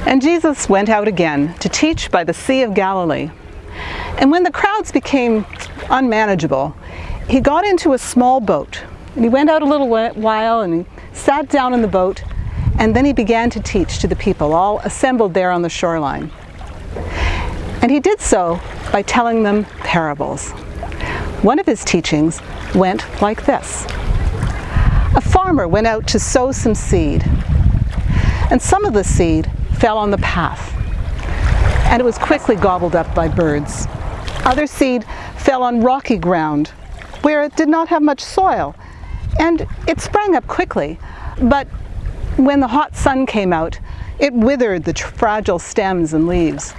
And Jesus went out again to teach by the Sea of Galilee. And when the crowds became unmanageable, he got into a small boat. And he went out a little while and he sat down in the boat, and then he began to teach to the people, all assembled there on the shoreline. And he did so by telling them parables. One of his teachings went like this. A farmer went out to sow some seed, and some of the seed fell on the path, and it was quickly gobbled up by birds. Other seed fell on rocky ground, where it did not have much soil, and it sprang up quickly, but when the hot sun came out, it withered the fragile stems and leaves,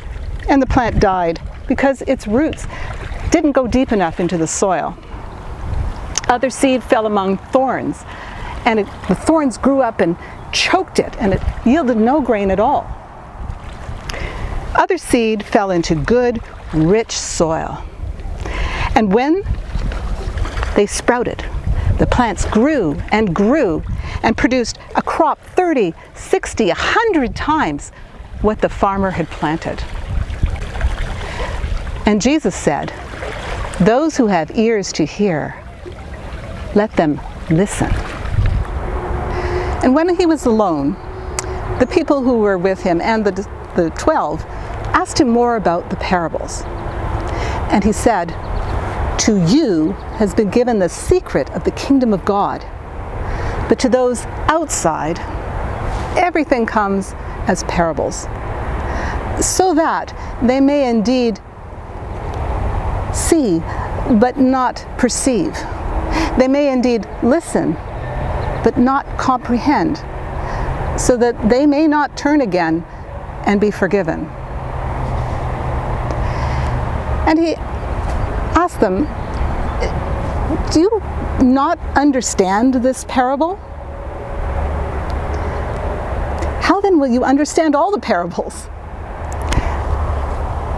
and the plant died because its roots didn't go deep enough into the soil. Other seed fell among thorns, and the thorns grew up and choked it, and it yielded no grain at all. Other seed fell into good, rich soil, and when they sprouted, the plants grew and produced a crop 30, 60, 100 times what the farmer had planted. And Jesus said, "Those who have ears to hear, let them listen." And when he was alone, the people who were with him and the 12 asked him more about the parables. And he said, "To you has been given the secret of the kingdom of God. But to those outside, everything comes as parables, so that they may indeed see, but not perceive. They may indeed listen, but not comprehend, so that they may not turn again and be forgiven." And he asked them, "Do you not understand this parable? How then will you understand all the parables?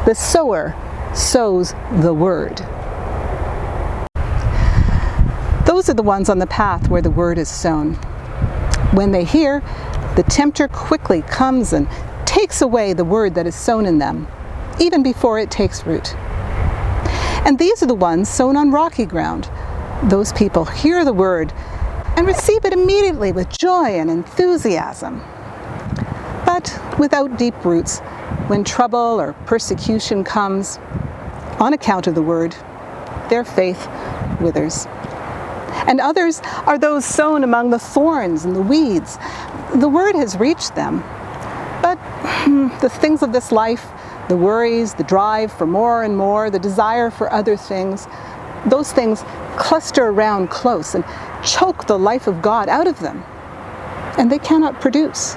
The sower sows the word." Those are the ones on the path where the word is sown. When they hear, the tempter quickly comes and takes away the word that is sown in them, even before it takes root. And these are the ones sown on rocky ground. Those people hear the word and receive it immediately with joy and enthusiasm. But without deep roots, when trouble or persecution comes on account of the word, their faith withers. And others are those sown among the thorns and the weeds. The word has reached them, but the things of this life, the worries, the drive for more and more, the desire for other things, those things cluster around close and choke the life of God out of them, and they cannot produce.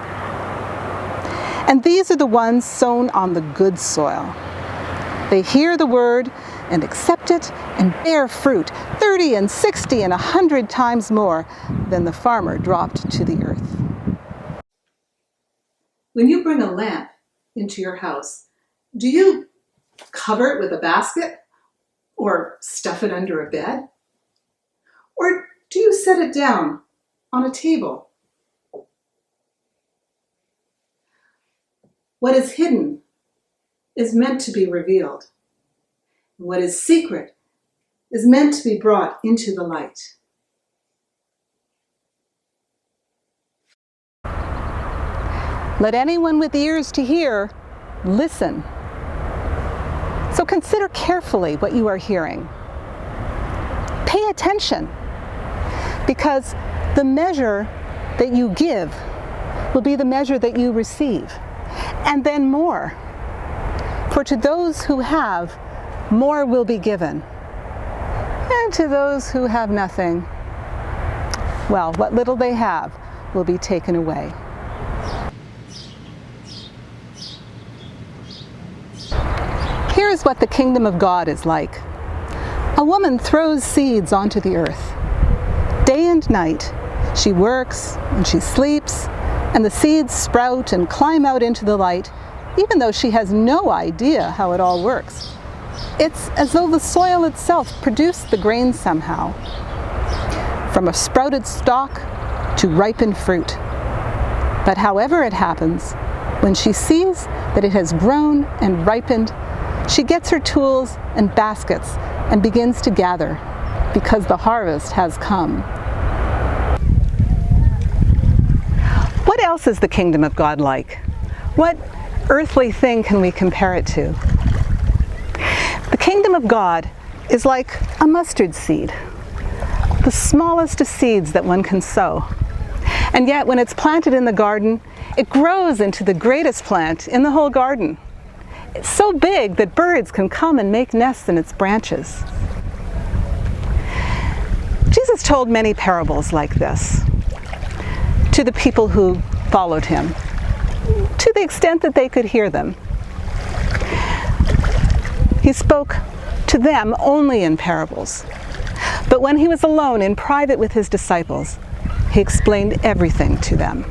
And these are the ones sown on the good soil. They hear the word and accept it and bear fruit 30 and 60 and 100 times more than the farmer dropped to the earth. When you bring a lamp into your house, do you cover it with a basket or stuff it under a bed? Or do you set it down on a table? What is hidden is meant to be revealed. What is secret is meant to be brought into the light. Let anyone with ears to hear listen. So consider carefully what you are hearing. Pay attention, because the measure that you give will be the measure that you receive, and then more. For to those who have, more will be given. And to those who have nothing, well, what little they have will be taken away. Here's what the kingdom of God is like. A woman throws seeds onto the earth. Day and night, she works and she sleeps, and the seeds sprout and climb out into the light, even though she has no idea how it all works. It's as though the soil itself produced the grain somehow, from a sprouted stalk to ripened fruit. But however it happens, When she sees that it has grown and ripened, she gets her tools and baskets and begins to gather, because the harvest has come. What else is the kingdom of God like? What earthly thing can we compare it to? The kingdom of God is like a mustard seed, the smallest of seeds that one can sow. And yet, when it's planted in the garden, it grows into the greatest plant in the whole garden. It's so big that birds can come and make nests in its branches. Jesus told many parables like this to the people who followed him, to the extent that they could hear them. He spoke to them only in parables. But when he was alone in private with his disciples, he explained everything to them.